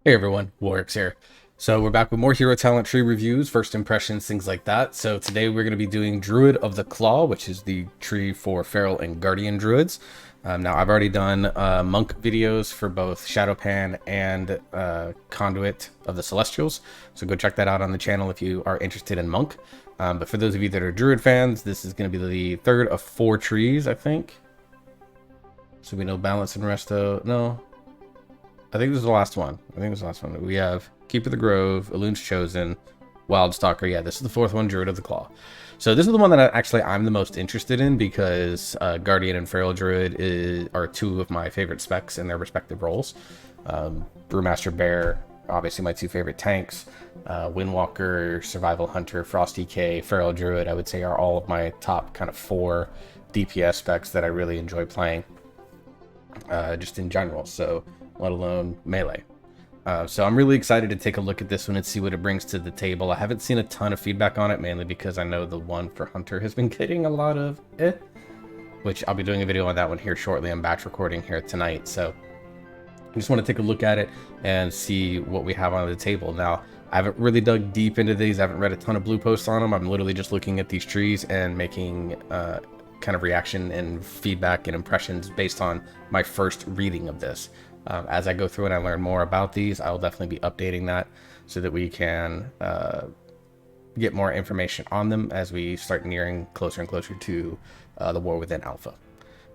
Hey everyone, Warwick's here. So we're back with more hero talent tree reviews, first impressions, things like that. So today we're going to be doing Druid of the Claw, which is the tree for Feral and Guardian Druids. Now I've already done Monk videos for both Shadowpan and Conduit of the Celestials. So go check that out on the channel if you are interested in Monk. But for those of you that are Druid fans, this is going to be the third of 4 trees, I think. So we know Balance and Resto. No. I think this is the last one. We have Keeper of the Grove, Elune's Chosen, Wildstalker. Yeah, this is the 4th one, Druid of the Claw. So this is the one that I'm the most interested in because Guardian and Feral Druid are 2 of my favorite specs in their respective roles. Brewmaster Bear, obviously my 2 favorite tanks. Windwalker, Survival Hunter, Frosty K, Feral Druid, I would say are all of my top kind of 4 DPS specs that I really enjoy playing just in general. So let alone melee. So I'm really excited to take a look at this one and see what it brings to the table. I haven't seen a ton of feedback on it, mainly because I know the one for Hunter has been getting a lot of which I'll be doing a video on that one here shortly. I'm batch recording here tonight, so I just want to take a look at it and see what we have on the table. Now, I haven't really dug deep into these. I haven't read a ton of blue posts on them. I'm literally just looking at these trees and making kind of reaction and feedback and impressions based on my first reading of this. As I go through and I learn more about these, I'll definitely be updating that so that we can get more information on them as we start nearing closer and closer to the War Within Alpha. All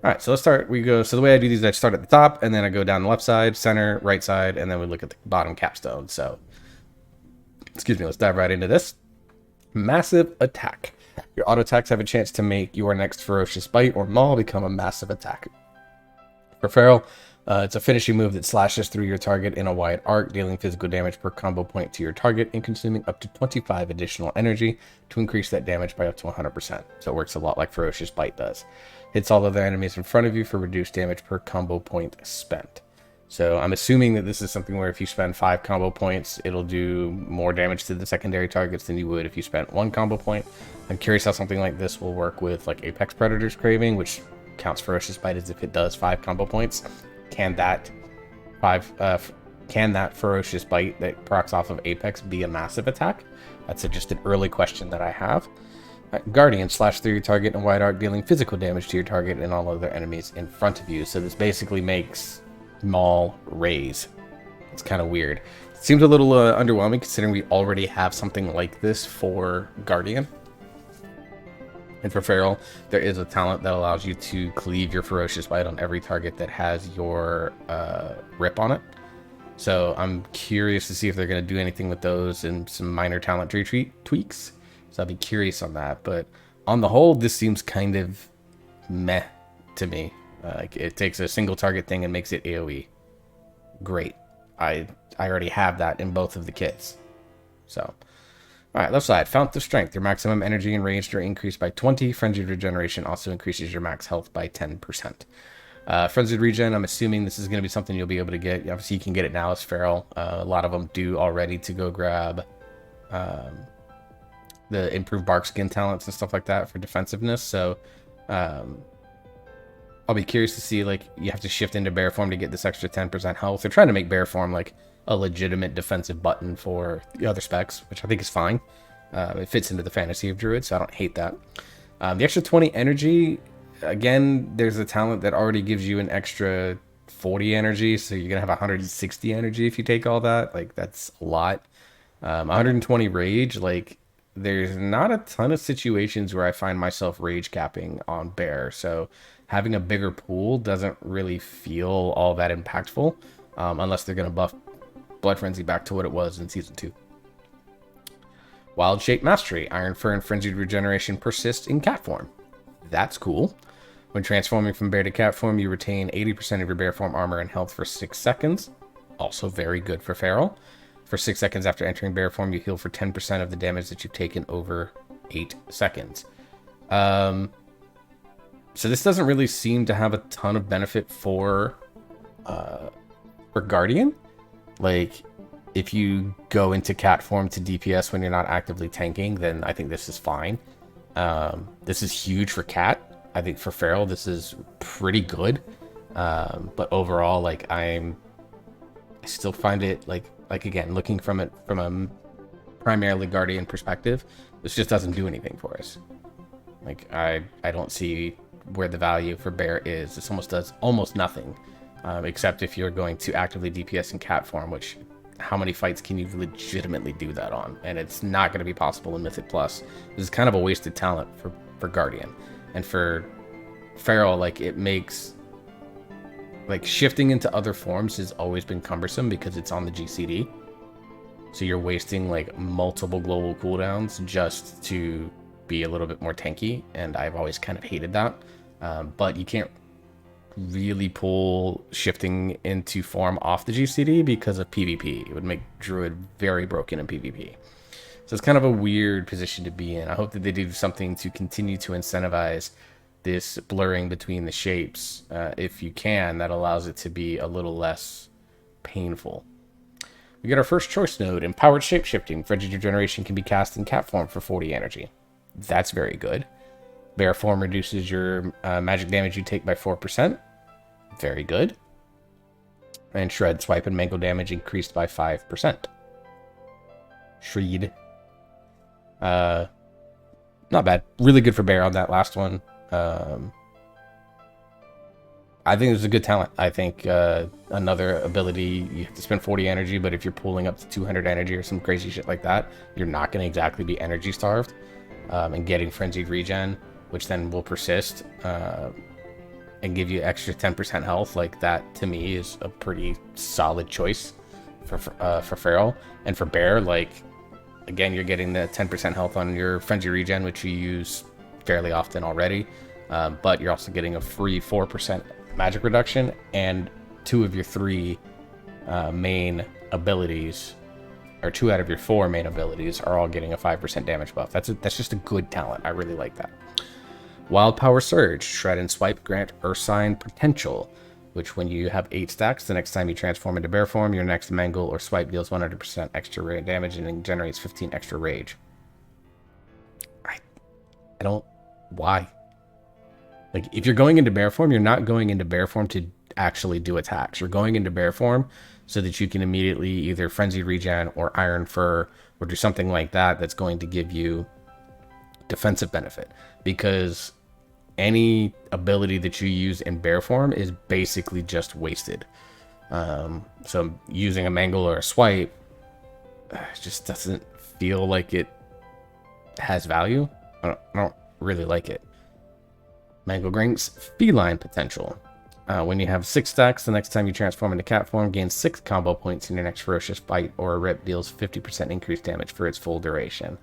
right, so let's start. So the way I do these, I start at the top, and then I go down the left side, center, right side, and then we look at the bottom capstone. So, excuse me, let's dive right into this. Massive attack. Your auto attacks have a chance to make your next ferocious bite or maul become a massive attack. For Feral, it's a finishing move that slashes through your target in a wide arc, dealing physical damage per combo point to your target and consuming up to 25 additional energy to increase that damage by up to 100%. So it works a lot like Ferocious Bite does. Hits all other enemies in front of you for reduced damage per combo point spent. So I'm assuming that this is something where if you spend 5 combo points, it'll do more damage to the secondary targets than you would if you spent 1 combo point. I'm curious how something like this will work with like Apex Predator's Craving, which counts Ferocious Bite as if it does 5 combo points. Can that Ferocious Bite that procs off of Apex be a massive attack? That's just an early question that I have. Guardian, slash through your target in wide arc, dealing physical damage to your target and all other enemies in front of you. So this basically makes Maul raise. It's kind of weird. It seems a little underwhelming considering we already have something like this for Guardian. And for Feral, there is a talent that allows you to cleave your Ferocious Bite on every target that has your rip on it. So I'm curious to see if they're going to do anything with those and some minor talent tree tweaks. So I'll be curious on that. But on the whole, this seems kind of meh to me. Like it takes a single target thing and makes it AoE. Great. I already have that in both of the kits. So... Alright, left side, Fount of Strength. Your maximum energy and range are increased by 20. Frenzied Regeneration also increases your max health by 10%. Frenzied Regen, I'm assuming this is going to be something you'll be able to get. Obviously, you can get it now as Feral. A lot of them do already to go grab the improved bark skin talents and stuff like that for defensiveness. So, I'll be curious to see, like, you have to shift into bear form to get this extra 10% health. They're trying to make bear form, like, a legitimate defensive button for the other specs, which I think is fine. It fits into the fantasy of Druid, so I don't hate that. The extra 20 energy, again, there's a talent that already gives you an extra 40 energy, so you're going to have 160 energy if you take all that. Like, that's a lot. 120 rage, like, there's not a ton of situations where I find myself rage capping on bear, so having a bigger pool doesn't really feel all that impactful, unless they're going to buff Blood Frenzy back to what it was in Season 2. Wild Shape Mastery. Iron Fur and Frenzied Regeneration persist in cat form. That's cool. When transforming from bear to cat form, you retain 80% of your bear form armor and health for 6 seconds. Also very good for Feral. For 6 seconds after entering bear form, you heal for 10% of the damage that you've taken over 8 seconds. So this doesn't really seem to have a ton of benefit for Guardian. Like, if you go into cat form to DPS when you're not actively tanking, then I think this is fine. This is huge for cat. I think for Feral, this is pretty good. But overall, like, I still find it, like, like, again, looking from it from a primarily Guardian perspective, this just doesn't do anything for us. Like, I don't see where the value for Bear is. This almost does almost nothing, except if you're going to actively DPS in cat form, which, how many fights can you legitimately do that on? And it's not going to be possible in Mythic Plus. This is kind of a wasted talent for Guardian. And for Feral, like, it makes, like, shifting into other forms has always been cumbersome because it's on the GCD. So you're wasting, like, multiple global cooldowns just to be a little bit more tanky, and I've always kind of hated that. But you can't really pull shifting into form off the GCD because of PvP. It would make Druid very broken in PvP. So it's kind of a weird position to be in. I hope that they do something to continue to incentivize this blurring between the shapes. If you can, that allows it to be a little less painful. We get our first choice node, Empowered Shapeshifting. Frenzied Regeneration can be cast in cat form for 40 energy. That's very good. Bear form reduces your magic damage you take by 4%. Very good. And Shred, Swipe, and Mangle damage increased by 5%. Shred. Not bad. Really good for Bear on that last one. I think it's a good talent. I think another ability, you have to spend 40 energy, but if you're pulling up to 200 energy or some crazy shit like that, you're not going to exactly be energy starved. And getting Frenzied Regen, which then will persist and give you extra 10% health, like, that to me is a pretty solid choice for Feral. And for Bear, like, again, you're getting the 10% health on your Frenzied Regen, which you use fairly often already, but you're also getting a free 4% magic reduction, and 2 of your 3 main abilities, or 2 out of your 4 main abilities, are all getting a 5% damage buff. That's just a good talent. I really like that. Wild Power Surge. Shred and Swipe grant Ursine Potential, which when you have 8 stacks, the next time you transform into Bear form, your next Mangle or Swipe deals 100% extra damage and generates 15 extra rage. I don't... Why? Like, if you're going into Bear form, you're not going into Bear form to actually do attacks. You're going into Bear form so that you can immediately either Frenzied Regen or Iron Fur or do something like that that's going to give you defensive benefit. Because any ability that you use in Bear form is basically just wasted. So using a Mangle or a Swipe just doesn't feel like it has value. I don't really like it. Mangle grants Feline Potential. When you have 6 stacks, the next time you transform into cat form, gain 6 combo points in your next ferocious bite or a rip, deals 50% increased damage for its full duration.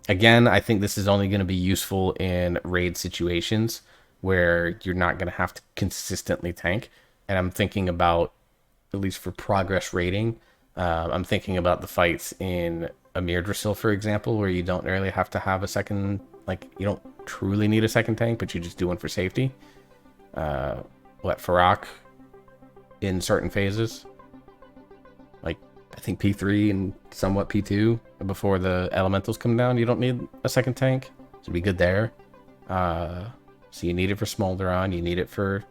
Again, I think this is only going to be useful in raid situations where you're not going to have to consistently tank. And I'm thinking about, at least for progress rating, I'm thinking about the fights in Amir Drasil, for example, where you don't really have to have a second, like, you don't truly need a second tank, but you just do one for safety. Farak in certain phases, like I think P3 and somewhat P2 before the elementals come down, you don't need a second tank, so it'd be good there. So you need it for Smolderon, you need it for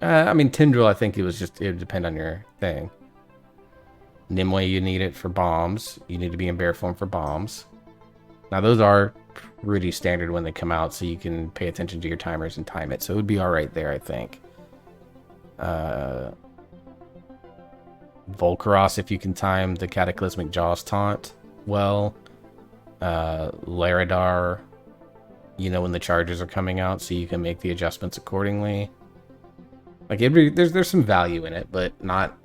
I mean Tindril, I think it would depend on your thing. Nimue, you need it for bombs. You need to be in Bear form for bombs. Now those are pretty standard when they come out, so you can pay attention to your timers and time it. So it would be all right there, I think. Volcaros, if you can time the Cataclysmic Jaws taunt well. Laradar, you know when the charges are coming out, so you can make the adjustments accordingly. Like, there's some value in it, but not...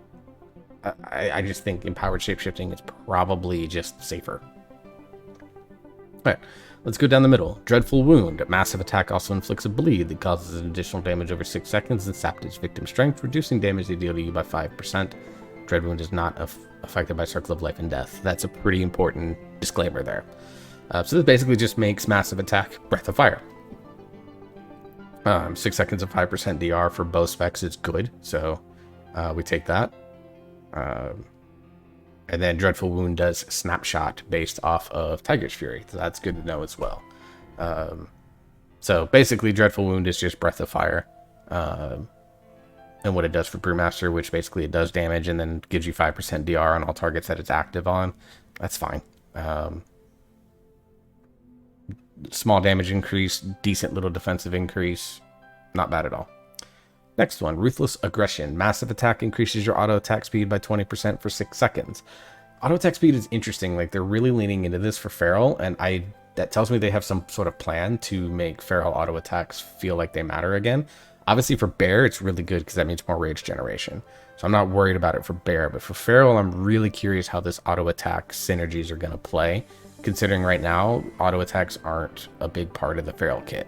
I just think Empowered Shapeshifting is probably just safer. Alright, let's go down the middle. Dreadful Wound. Massive attack also inflicts a bleed that causes an additional damage over 6 seconds and saps its victim's strength, reducing damage they deal to you by 5%. Dread Wound is not affected by Circle of Life and Death. That's a pretty important disclaimer there. So this basically just makes Massive Attack Breath of Fire. 6 seconds of 5% DR for both specs is good, so we take that. And then Dreadful Wound does Snapshot based off of Tiger's Fury. So that's good to know as well. So basically Dreadful Wound is just Breath of Fire. and what it does for Brewmaster, which basically it does damage and then gives you 5% DR on all targets that it's active on. That's fine. Small damage increase, decent little defensive increase. Not bad at all. Next one, Ruthless Aggression. Massive attack increases your auto attack speed by 20% for 6 seconds. Auto attack speed is interesting. Like, they're really leaning into this for Feral, and that tells me they have some sort of plan to make Feral auto attacks feel like they matter again. Obviously for Bear, it's really good because that means more rage generation. So I'm not worried about it for Bear, but for Feral, I'm really curious how this auto attack synergies are going to play, considering right now, auto attacks aren't a big part of the Feral kit.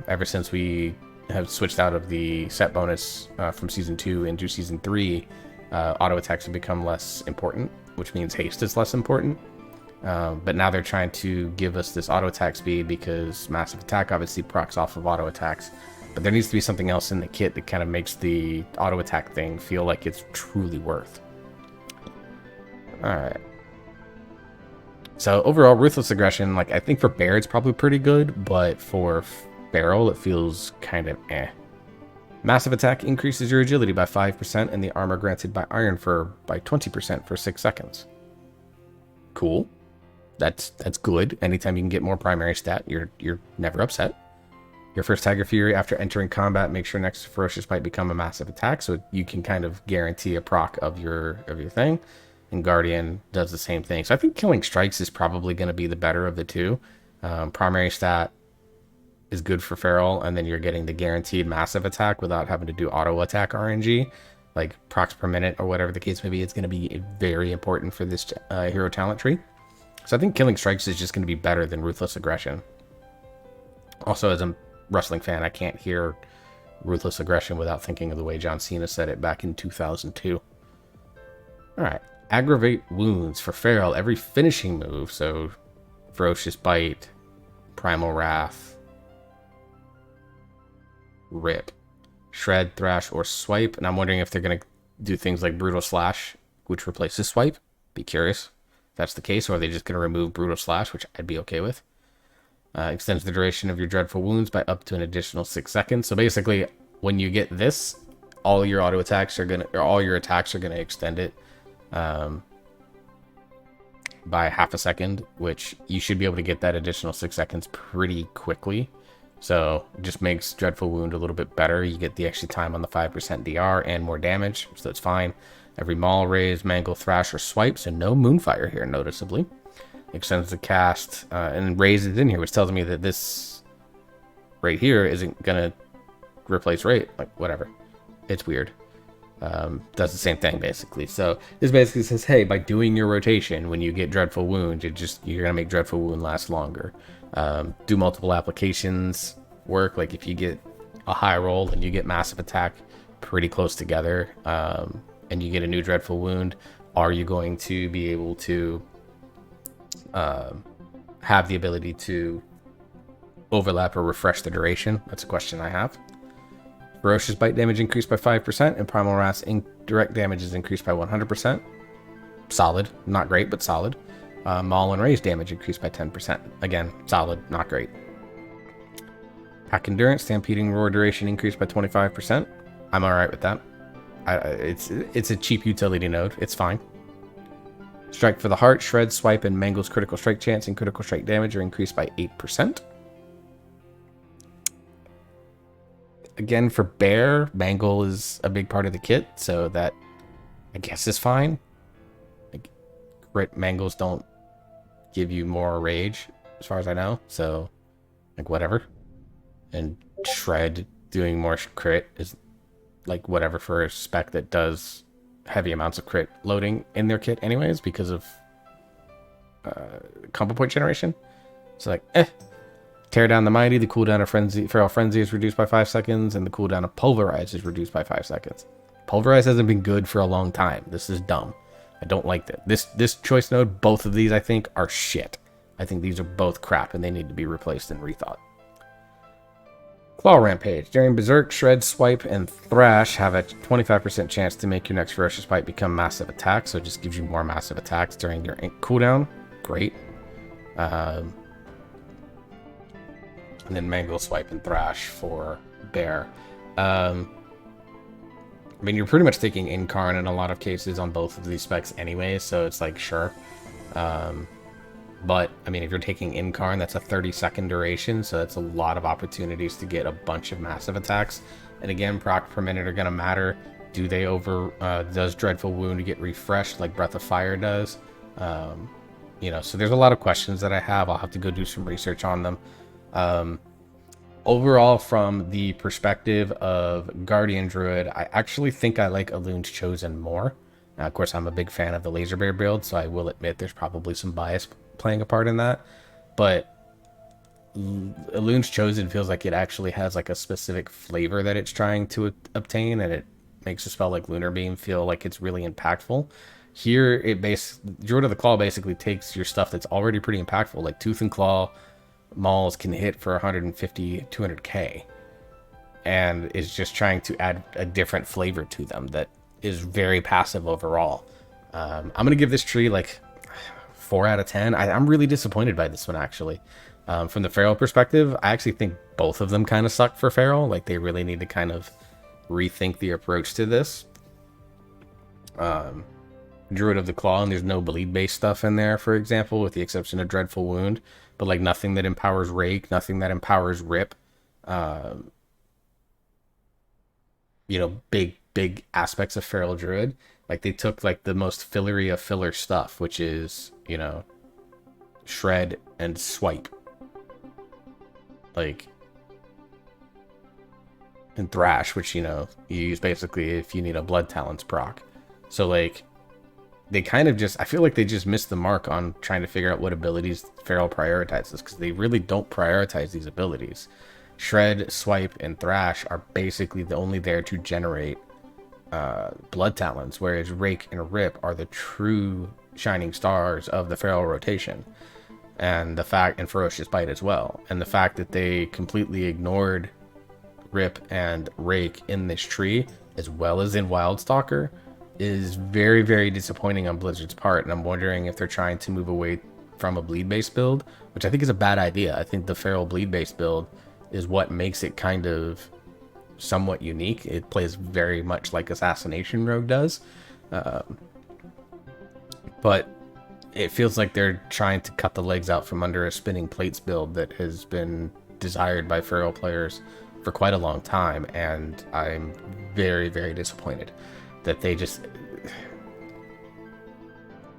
Ever since we have switched out of the set bonus from Season 2 into Season 3, auto attacks have become less important, which means haste is less important. But now they're trying to give us this auto attack speed because massive attack obviously procs off of auto attacks. But there needs to be something else in the kit that kind of makes the auto attack thing feel like it's truly worth. Alright. So overall, Ruthless Aggression, like, I think for Bear it's probably pretty good, but for Feral it feels kind of eh. Massive Attack increases your agility by 5% and the armor granted by Iron Fur by 20% for 6 seconds. Cool. That's good. Anytime you can get more primary stat, you're never upset. Your first Tiger Fury after entering combat makes your next Ferocious Bite become a massive attack, so you can kind of guarantee a proc of your thing. And Guardian does the same thing. So I think Killing Strikes is probably going to be the better of the two. Primary stat is good for Feral, and then you're getting the guaranteed massive attack without having to do auto attack RNG, like procs per minute or whatever the case may be. It's going to be very important for this hero talent tree. So I think Killing Strikes is just going to be better than Ruthless Aggression. Also, as a wrestling fan, I can't hear Ruthless Aggression without thinking of the way John Cena said it back in 2002. Alright, Aggravate Wounds for Feral. Every finishing move, so Ferocious Bite, Primal Wrath, Rip, Shred, Thrash, or Swipe. And I'm wondering if they're going to do things like Brutal Slash, which replaces Swipe. Be curious if that's the case, or are they just going to remove Brutal Slash, which I'd be okay with. Extends the duration of your Dreadful Wounds by up to an additional 6 seconds. So basically, when you get this, all your auto attacks are gonna, or all your attacks are gonna extend it by half a second, which you should be able to get that additional 6 seconds pretty quickly. So it just makes Dreadful Wound a little bit better. You get the extra time on the 5% DR and more damage, so that's fine. Every Maul, Raise, Mangle, Thrash, or Swipe, so no Moonfire here, noticeably. Extends the cast, and Raise is in here, which tells me that this right here isn't gonna replace Rate. Like, whatever. It's weird. Does the same thing, basically. So this basically says, hey, by doing your rotation, when you get Dreadful Wound, you're gonna make Dreadful Wound last longer. Do multiple applications work? Like, if you get a high roll and you get Massive Attack pretty close together, and you get a new Dreadful Wound, are you going to be able to have the ability to overlap or refresh the duration? That's a question I have. Ferocious Bite damage increased by 5%, and Primal Wrath's indirect damage is increased by 100%. Solid. Not great, but solid. Maul and Raise damage increased by 10%. Again, solid, not great. Pack Endurance, Stampeding Roar duration increased by 25%. I'm alright with that. It's a cheap utility node. It's fine. Strike for the Heart, Shred, Swipe, and Mangle's critical strike chance and critical strike damage are increased by 8%. Again, for Bear, Mangle is a big part of the kit, so that, I guess, is fine. Like, crit Mangles don't give you more rage, as far as I know, so, like, whatever. And Shred doing more crit is, like, whatever for a spec that does heavy amounts of crit loading in their kit anyways, because of combo point generation. So, like, Tear Down the Mighty, the cooldown of Feral Frenzy is reduced by 5 seconds, and the cooldown of Pulverize is reduced by 5 seconds. Pulverize hasn't been good for a long time. This is dumb. I don't like that. This choice node, both of these, I think, are shit. I think these are both crap, and they need to be replaced and rethought. Claw Rampage. During Berserk, Shred, Swipe, and Thrash have a 25% chance to make your next Ferocious Bite become Massive Attack, so it just gives you more massive attacks during your cooldown. Great. And then Mangle, Swipe, and Thrash for Bear. I mean, you're pretty much taking Incarn in a lot of cases on both of these specs anyway, so it's like, sure. But, I mean, if you're taking Incarn, that's a 30-second duration, so that's a lot of opportunities to get a bunch of massive attacks. And again, proc per minute are going to matter. Does Dreadful Wound get refreshed like Breath of Fire does? You know, so there's a lot of questions that I have. I'll have to go do some research on them. Overall, from the perspective of Guardian Druid, I actually think I like Elune's Chosen more. Now, of course, I'm a big fan of the Laser Bear build, so I will admit there's probably some bias playing a part in that. But Elune's Chosen feels like it actually has like a specific flavor that it's trying to obtain, and it makes a spell like Lunar Beam feel like it's really impactful. Here, Druid of the Claw basically takes your stuff that's already pretty impactful, like Tooth and Claw Mauls can hit for 150, 200k, and is just trying to add a different flavor to them that is very passive overall. I'm gonna give this tree like 4 out of 10. I'm really disappointed by this one, actually. From the Feral perspective, I actually think both of them kind of suck for Feral. Like, they really need to kind of rethink the approach to this. Druid of the Claw, and there's no bleed-based stuff in there, for example, with the exception of Dreadful Wound. But, like, nothing that empowers Rake, nothing that empowers Rip. You know, big aspects of Feral Druid. Like, they took, like, the most fillery of filler stuff, which is, you know, Shred and Swipe. Like, and Thrash, which, you know, you use basically if you need a Blood Talons proc. So, like, they kind of just, I feel like they just missed the mark on trying to figure out what abilities Feral prioritizes, because they really don't prioritize these abilities. Shred, Swipe, and Thrash are basically only there to generate Blood Talons, whereas Rake and Rip are the true shining stars of the Feral rotation. And Ferocious Bite as well. And the fact that they completely ignored Rip and Rake in this tree, as well as in Wildstalker, is very, very disappointing on Blizzard's part. And I'm wondering if they're trying to move away from a bleed-based build, which I think is a bad idea. I think the Feral bleed-based build is what makes it kind of somewhat unique. It plays very much like Assassination Rogue does. But it feels like they're trying to cut the legs out from under a Spinning Plates build that has been desired by Feral players for quite a long time, and I'm very, very disappointed that they just...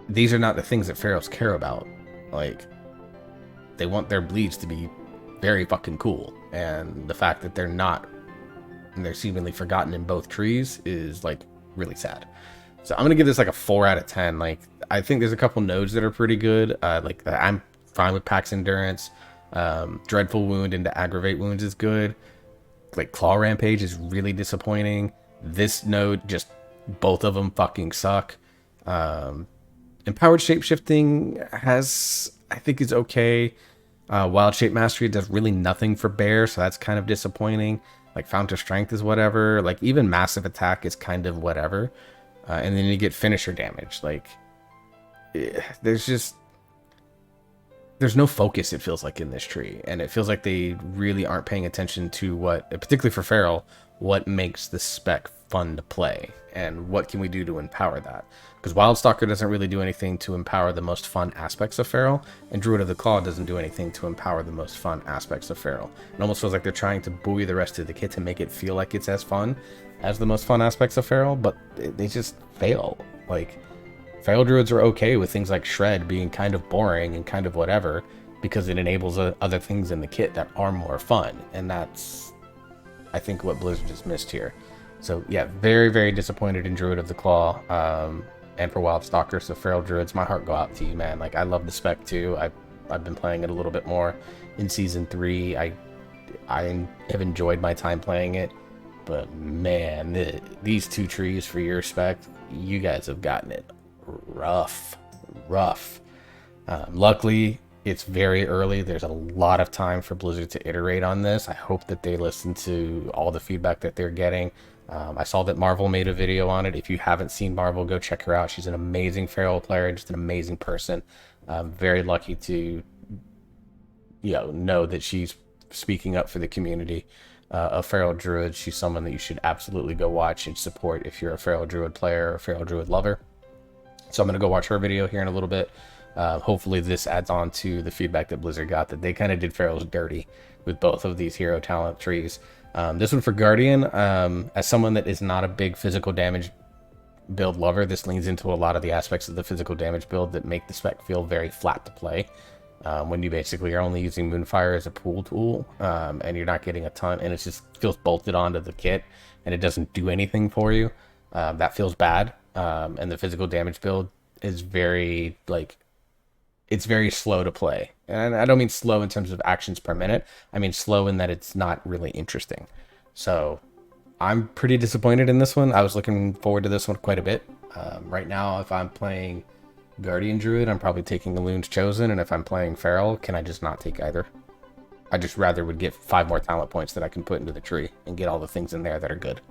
These are not the things that Ferals care about. Like, they want their bleeds to be very fucking cool, and the fact that they're not, and they're seemingly forgotten in both trees, is, like, really sad. So I'm gonna give this like a 4 out of 10. Like, I think there's a couple nodes that are pretty good. Like, I'm fine with Pax Endurance. Dreadful Wound into Aggravate Wounds is good. Like, Claw Rampage is really disappointing. This node, just both of them fucking suck. Empowered Shapeshifting I think is okay. Wild Shape Mastery does really nothing for Bear, so that's kind of disappointing. Like, Fount of Strength is whatever. Like, even Massive Attack is kind of whatever. And then you get finisher damage. Like, there's no focus, it feels like, in this tree. And it feels like they really aren't paying attention to what, particularly for Feral, what makes the spec fun to play. And what can we do to empower that? Because Wildstalker doesn't really do anything to empower the most fun aspects of Feral. And Druid of the Claw doesn't do anything to empower the most fun aspects of Feral. It almost feels like they're trying to buoy the rest of the kit to make it feel like it's as fun as the most fun aspects of Feral, but they just fail. Like, Feral Druids are okay with things like Shred being kind of boring and kind of whatever, because it enables other things in the kit that are more fun. And that's, I think, what Blizzard just missed here. So yeah, very, very disappointed in Druid of the Claw, and for Wildstalker. So Feral Druids, my heart go out to you, man. Like, I love the spec too. I've been playing it a little bit more in Season 3. I have enjoyed my time playing it. But man, these two trees for your spec, you guys have gotten it rough. Luckily, it's very early. There's a lot of time for Blizzard to iterate on this. I hope that they listen to all the feedback that they're getting. I saw that Marvel made a video on it. If you haven't seen Marvel, go check her out. She's an amazing Feral player, just an amazing person. I'm very lucky to know that she's speaking up for the community. of Feral Druid. She's someone that you should absolutely go watch and support if you're a Feral Druid player or a Feral Druid lover. So I'm going to go watch her video here in a little bit. Hopefully this adds on to the feedback that Blizzard got, that they kind of did Ferals dirty with both of these hero talent trees. This one for Guardian, as someone that is not a big physical damage build lover, this leans into a lot of the aspects of the physical damage build that make the spec feel very flat to play. When you basically are only using Moonfire as a pool tool, and you're not getting a ton, and it just feels bolted onto the kit, and it doesn't do anything for you. That feels bad. And the physical damage build is very, like, it's very slow to play. And I don't mean slow in terms of actions per minute. I mean slow in that it's not really interesting. So I'm pretty disappointed in this one. I was looking forward to this one quite a bit. Right now, if I'm playing Guardian Druid, I'm probably taking Elune's Chosen. And if I'm playing Feral, can I just not take either? I just rather would get 5 more talent points that I can put into the tree and get all the things in there that are good.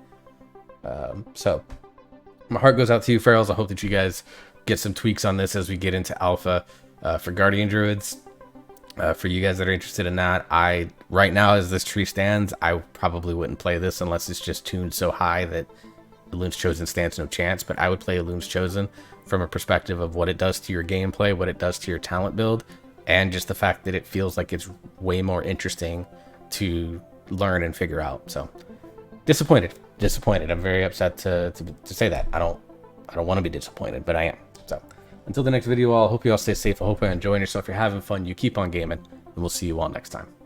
So my heart goes out to you, Ferals. I hope that you guys get some tweaks on this as we get into alpha for Guardian Druids. For you guys that are interested in that, right now as this tree stands, I probably wouldn't play this unless it's just tuned so high that Elune's Chosen stands no chance. But I would play Elune's Chosen from a perspective of what it does to your gameplay, what it does to your talent build, and just the fact that it feels like it's way more interesting to learn and figure out. So disappointed. I'm very upset to say that. I don't want to be disappointed, but I am. So until the next video, I hope you all stay safe. I hope you're enjoying yourself. You're having fun. You keep on gaming, and we'll see you all next time.